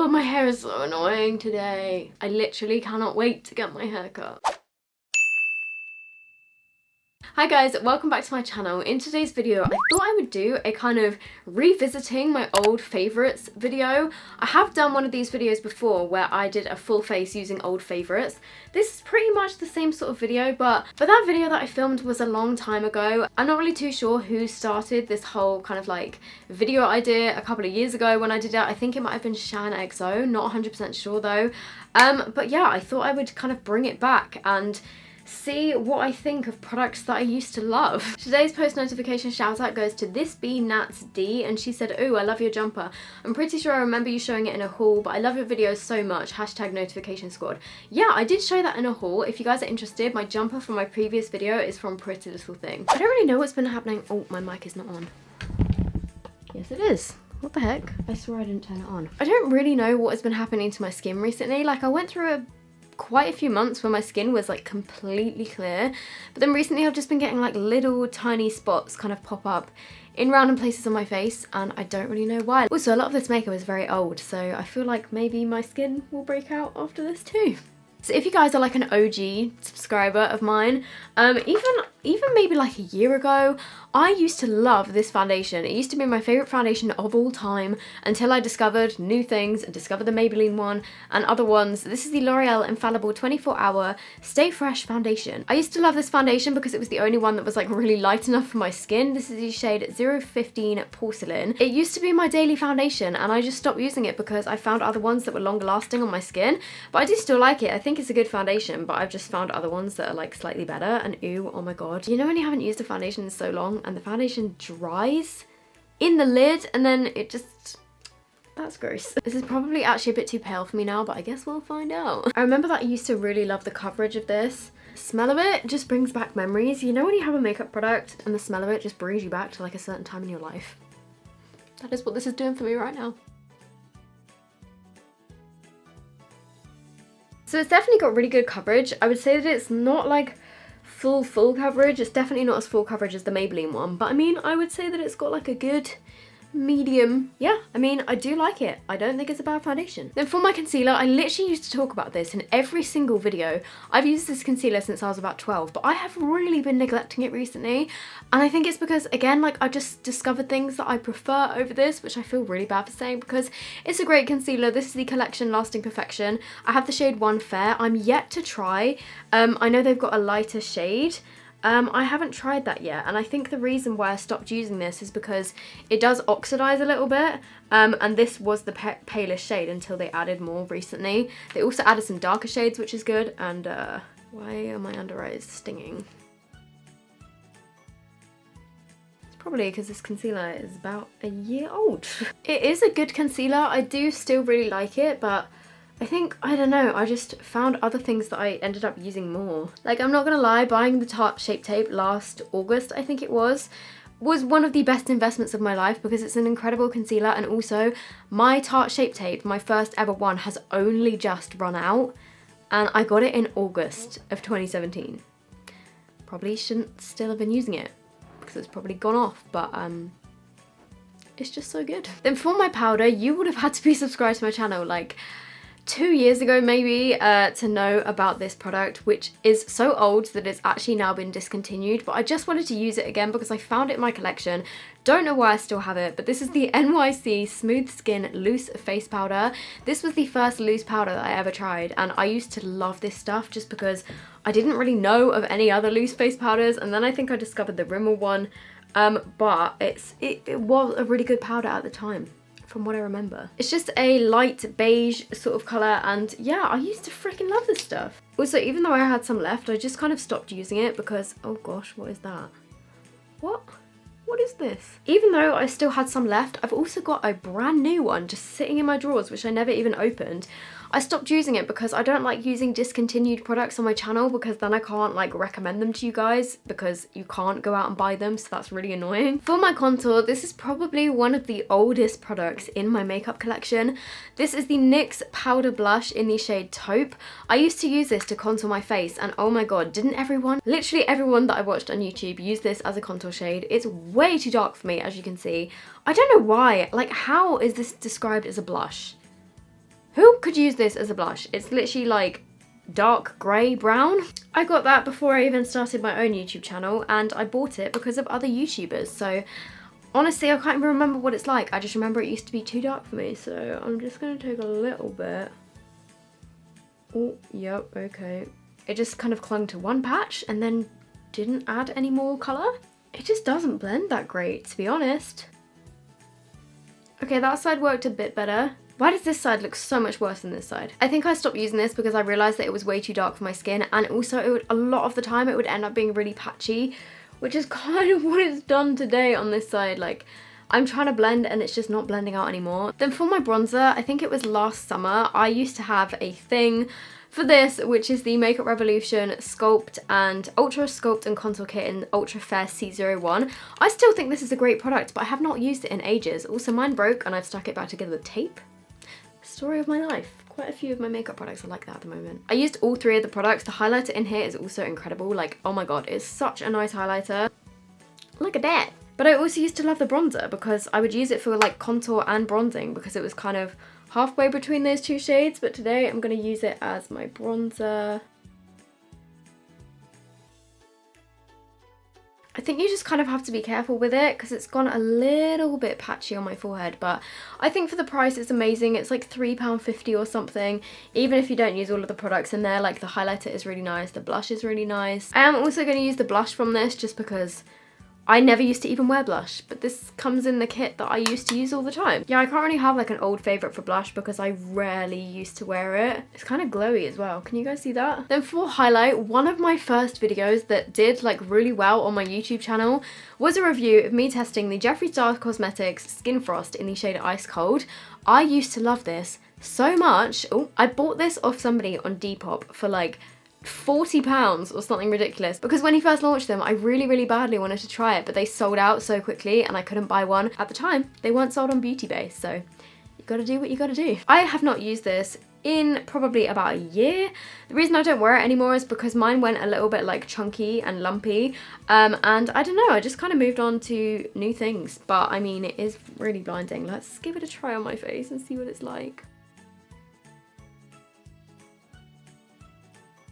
God, my hair is so annoying today. I literally cannot wait to get my hair cut. Hi guys, welcome back to my channel. In today's video, I thought I would do a kind of revisiting my old favourites video. I have done one of these videos before where I did a full face using old favourites. This is pretty much the same sort of video, but that video that I filmed was a long time ago. I'm not really too sure who started this whole kind of like video idea a couple of years ago when I did it. I think it might have been Shan XO, not 100% sure though. But yeah, I thought I would kind of bring it back and see what I think of products that I used to love. Today's post notification shout out goes to This Bee Nats D, and she said, "Ooh, I love your jumper. I'm pretty sure I remember you showing it in a haul, but I love your videos so much. Hashtag notification squad." Yeah, I did show that in a haul. If you guys are interested, my jumper from my previous video is from Pretty Little Thing. I don't really know what's been happening. Oh, my mic is not on. Yes, it is. What the heck? I swear I didn't turn it on. I don't really know what has been happening to my skin recently. Like, I went through quite a few months where my skin was like completely clear, but then recently I've just been getting like little tiny spots kind of pop up in random places on my face, and I don't really know why. Also, a lot of this makeup is very old, so I feel like maybe my skin will break out after this too. So if you guys are like an OG subscriber of mine, even maybe like a year ago, I used to love this foundation. It used to be my favourite foundation of all time until I discovered new things and discovered the Maybelline one and other ones. This is the L'Oreal Infallible 24-Hour Stay Fresh Foundation. I used to love this foundation because it was the only one that was like really light enough for my skin. This is the shade 015 Porcelain. It used to be my daily foundation and I just stopped using it because I found other ones that were longer lasting on my skin, but I do still like it. I think it's a good foundation, but I've just found other ones that are like slightly better, and ooh, oh my god. You know when you haven't used a foundation in so long and the foundation dries in the lid and then it just... that's gross. This is probably actually a bit too pale for me now, but I guess we'll find out. I remember that I used to really love the coverage of this. The smell of it just brings back memories. You know when you have a makeup product and the smell of it just brings you back to like a certain time in your life? That is what this is doing for me right now. So it's definitely got really good coverage. I would say that it's not like full coverage. It's definitely not as full coverage as the Maybelline one, but I mean, I would say that it's got like a good medium. Yeah, I mean, I do like it. I don't think it's a bad foundation. Then for my concealer, I literally used to talk about this in every single video. I've used this concealer since I was about 12, but I have really been neglecting it recently, and I think it's because, again, like, I just discovered things that I prefer over this, which I feel really bad for saying because it's a great concealer. This is the Collection Lasting Perfection. I have the shade 1 Fair. I'm yet to try. I know they've got a lighter shade. I haven't tried that yet, and I think the reason why I stopped using this is because it does oxidize a little bit, and this was the palest shade until they added more recently. They also added some darker shades, which is good, and why are my under eyes stinging? It's probably because this concealer is about a year old. It is a good concealer. I do still really like it, but I think, I don't know, I just found other things that I ended up using more. Like, I'm not gonna lie, buying the Tarte Shape Tape last August, I think it was one of the best investments of my life because it's an incredible concealer, and also my Tarte Shape Tape, my first ever one, has only just run out, and I got it in August of 2017. Probably shouldn't still have been using it because it's probably gone off, but it's just so good. Then for my powder, you would have had to be subscribed to my channel like 2 years ago maybe to know about this product, which is so old that it's actually now been discontinued, but I just wanted to use it again because I found it in my collection. Don't know why I still have it, but this is the NYC Smooth Skin Loose face powder. This was the first loose powder that I ever tried, and I used to love this stuff just because I didn't really know of any other loose face powders, and then I think I discovered the Rimmel one, but it was a really good powder at the time, from what I remember. It's just a light beige sort of colour, and yeah, I used to freaking love this stuff. Also, even though I had some left, I just kind of stopped using it because, oh gosh, what is that? What is this? Even though I still had some left, I've also got a brand new one just sitting in my drawers, which I never even opened. I stopped using it because I don't like using discontinued products on my channel because then I can't like recommend them to you guys because you can't go out and buy them, so that's really annoying. For my contour, this is probably one of the oldest products in my makeup collection. This is the NYX Powder Blush in the shade Taupe. I used to use this to contour my face, and oh my god, didn't everyone, literally everyone that I watched on YouTube use this as a contour shade. It's way too dark for me, as you can see. I don't know why, like how is this described as a blush? could use this as a blush. It's literally like dark grey brown. I got that before I even started my own YouTube channel, and I bought it because of other YouTubers. So honestly, I can't even remember what it's like. I just remember it used to be too dark for me. So I'm just gonna take a little bit. Oh, yep, okay. It just kind of clung to one patch and then didn't add any more colour. It just doesn't blend that great, to be honest. Okay, that side worked a bit better. Why does this side look so much worse than this side? I think I stopped using this because I realised that it was way too dark for my skin, and also it would, a lot of the time it would end up being really patchy, which is kind of what it's done today on this side. Like, I'm trying to blend and it's just not blending out anymore. Then for my bronzer, I think it was last summer, I used to have a thing for this, which is the Makeup Revolution Sculpt and Ultra Sculpt and Contour Kit in Ultra Fair C01. I still think this is a great product, but I have not used it in ages. Also, mine broke and I've stuck it back together with tape. Story of my life. Quite a few of my makeup products are like that at the moment. I used all three of the products. The highlighter in here is also incredible. Like, oh my god, it's such a nice highlighter. Look at that. But I also used to love the bronzer because I would use it for like contour and bronzing because it was kind of halfway between those two shades, but today I'm going to use it as my bronzer. I think you just kind of have to be careful with it because it's gone a little bit patchy on my forehead, but I think for the price it's amazing. It's like £3.50 or something, even if you don't use all of the products in there. Like, the highlighter is really nice, the blush is really nice. I am also going to use the blush from this just because I never used to even wear blush, but this comes in the kit that I used to use all the time. Yeah, I can't really have like an old favourite for blush because I rarely used to wear it. It's kind of glowy as well. Can you guys see that? Then for highlight, one of my first videos that did like really well on my YouTube channel was a review of me testing the Jeffree Star Cosmetics Skin Frost in the shade Ice Cold. I used to love this so much. Oh, I bought this off somebody on Depop for like £40 or something ridiculous because when he first launched them I really badly wanted to try it, but they sold out so quickly and I couldn't buy one. At the time they weren't sold on Beauty Bay, so you gotta do what you gotta do. I have not used this in probably about a year. The reason I don't wear it anymore is because mine went a little bit like chunky and lumpy, and I don't know, I just kind of moved on to new things. But I mean, it is really blinding. Let's give it a try on my face and see what it's like.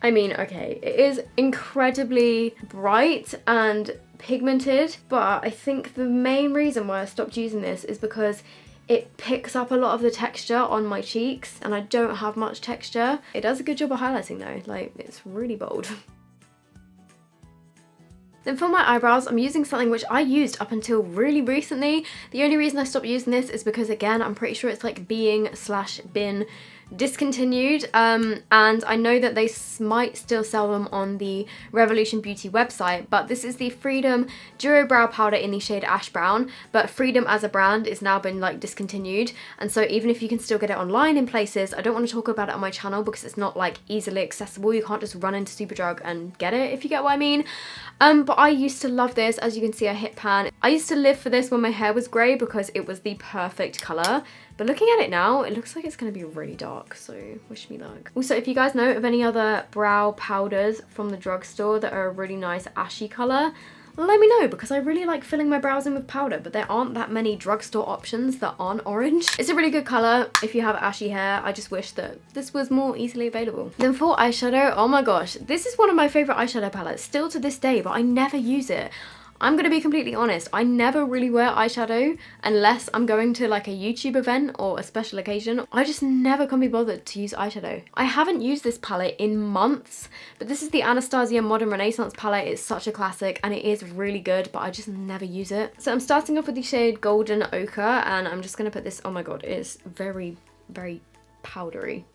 I mean, okay, it is incredibly bright and pigmented, but I think the main reason why I stopped using this is because it picks up a lot of the texture on my cheeks and I don't have much texture. It does a good job of highlighting though, like, it's really bold. Then for my eyebrows, I'm using something which I used up until really recently. The only reason I stopped using this is because, again, I'm pretty sure it's like been discontinued, and I know that they might still sell them on the Revolution Beauty website, but this is the Freedom Duo Brow Powder in the shade Ash Brown, but Freedom as a brand is now been like discontinued, and so even if you can still get it online in places, I don't want to talk about it on my channel because it's not like easily accessible. You can't just run into Superdrug and get it, if you get what I mean. But I used to love this. As you can see, I hit pan. I used to live for this when my hair was grey because it was the perfect colour. But looking at it now, it looks like it's going to be really dark, so wish me luck. Also, if you guys know of any other brow powders from the drugstore that are a really nice ashy colour, let me know because I really like filling my brows in with powder, but there aren't that many drugstore options that aren't orange. It's a really good colour if you have ashy hair. I just wish that this was more easily available. Then for eyeshadow, oh my gosh, this is one of my favourite eyeshadow palettes still to this day, but I never use it. I'm gonna be completely honest, I never really wear eyeshadow unless I'm going to like a YouTube event or a special occasion. I just never can be bothered to use eyeshadow. I haven't used this palette in months, but this is the Anastacio Modern Renaissance palette. It's such a classic and it is really good, but I just never use it. So I'm starting off with the shade Golden Ochre, and I'm just gonna put this, oh my god, it is very powdery.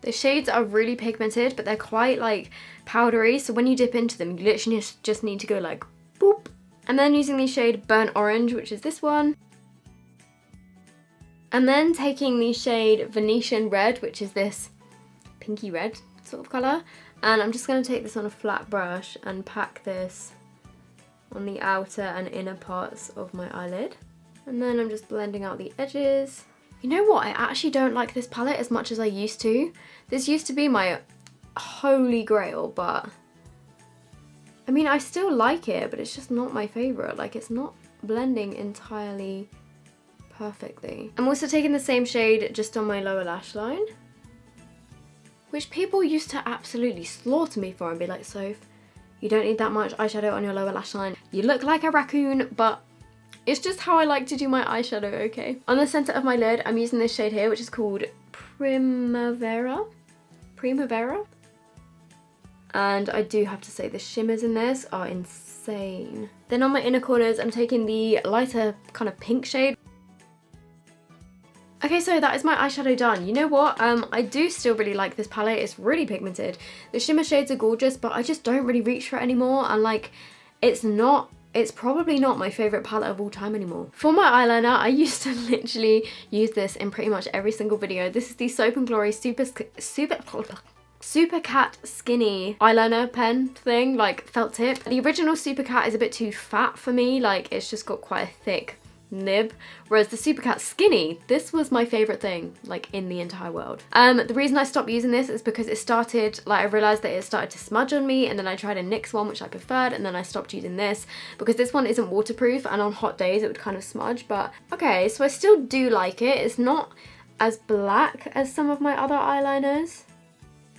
The shades are really pigmented, but they're quite like powdery, so when you dip into them, you literally just need to go like boop. And then using the shade Burnt Orange, which is this one. And then taking the shade Venetian Red, which is this pinky red sort of colour. And I'm just going to take this on a flat brush and pack this on the outer and inner parts of my eyelid. And then I'm just blending out the edges. You know what? I actually don't like this palette as much as I used to. This used to be my holy grail, but I mean, I still like it, but it's just not my favourite. Like, it's not blending entirely perfectly. I'm also taking the same shade just on my lower lash line, which people used to absolutely slaughter me for and be like, Soph, you don't need that much eyeshadow on your lower lash line. You look like a raccoon, but it's just how I like to do my eyeshadow, okay? On the center of my lid, I'm using this shade here, which is called Primavera. And I do have to say the shimmers in this are insane. Then on my inner corners, I'm taking the lighter kind of pink shade. Okay, so that is my eyeshadow done. You know what? I do still really like this palette. It's really pigmented. The shimmer shades are gorgeous, but I just don't really reach for it anymore. And like, it's probably not my favourite palette of all time anymore. For my eyeliner, I used to literally use this in pretty much every single video. This is the Soap & Glory Super Cat Skinny eyeliner pen thing, like felt tip. The original Super Cat is a bit too fat for me, like it's just got quite a thick nib, whereas the Super Cat Skinny, this was my favourite thing like in the entire world. The reason I stopped using this is because it started, like I realised that it started to smudge on me, and then I tried a NYX one which I preferred, and then I stopped using this because this one isn't waterproof and on hot days it would kind of smudge. But okay, so I still do like it. It's not as black as some of my other eyeliners,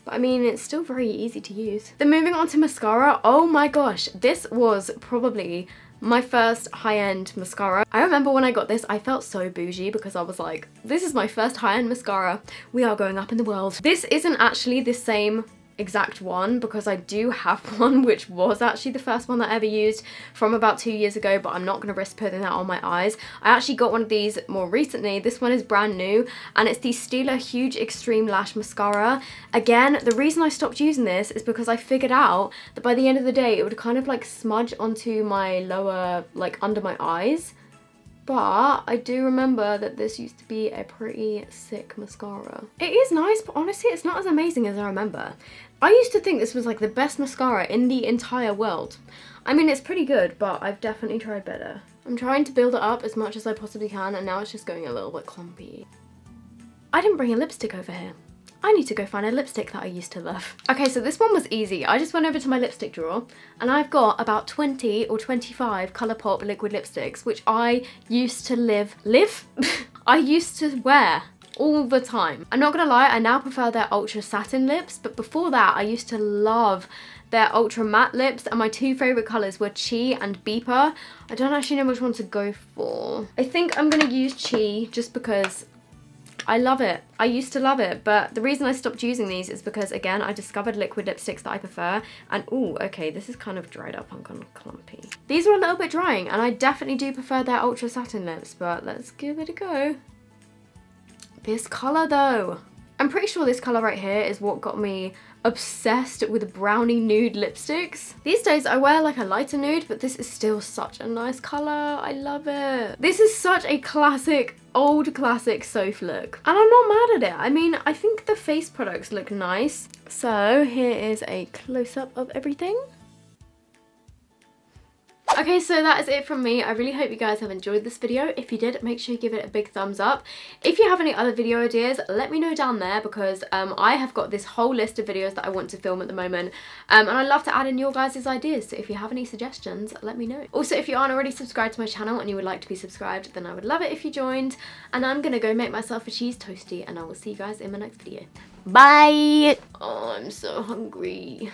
but I mean, it's still very easy to use. Then moving on to mascara, oh my gosh, this was probably my first high-end mascara. I remember when I got this, I felt so bougie because I was like, this is my first high-end mascara. We are going up in the world. This isn't actually the same exact one because I do have one which was actually the first one that I ever used from about 2 years ago, but I'm not going to risk putting that on my eyes. I actually got one of these more recently. This one is brand new and it's the Stila Huge Extreme Lash Mascara. Again, the reason I stopped using this is because I figured out that by the end of the day it would kind of like smudge onto my lower, like under my eyes. But I do remember that this used to be a pretty sick mascara. It is nice, but honestly, it's not as amazing as I remember. I used to think this was like the best mascara in the entire world. I mean, it's pretty good, but I've definitely tried better. I'm trying to build it up as much as I possibly can, and now it's just going a little bit clumpy. I didn't bring a lipstick over here. I need to go find a lipstick that I used to love. Okay, so this one was easy. I just went over to my lipstick drawer and I've got about 20 or 25 Colourpop liquid lipsticks, which I used to I used to wear all the time. I'm not gonna lie, I now prefer their ultra satin lips, but before that I used to love their ultra matte lips, and my two favourite colours were Chi and Beeper. I don't actually know which one to go for. I think I'm gonna use Chi just because I love it. I used to love it, but the reason I stopped using these is because, again, I discovered liquid lipsticks that I prefer, and ooh, okay, this is kind of dried up and kind of clumpy. These are a little bit drying, and I definitely do prefer their ultra satin lips, but let's give it a go. This colour, though. I'm pretty sure this colour right here is what got me obsessed with brownie nude lipsticks. These days I wear like a lighter nude, but this is still such a nice colour. I love it. This is such a classic, old classic Soph look, and I'm not mad at it. I mean, I think the face products look nice. So here is a close-up of everything. Okay, so that is it from me. I really hope you guys have enjoyed this video. If you did, make sure you give it a big thumbs up. If you have any other video ideas, let me know down there, because I have got this whole list of videos that I want to film at the moment, and I'd love to add in your guys' ideas. So if you have any suggestions, let me know. Also, if you aren't already subscribed to my channel and you would like to be subscribed, then I would love it if you joined. And I'm gonna go make myself a cheese toastie, and I will see you guys in my next video. Bye! Oh, I'm so hungry.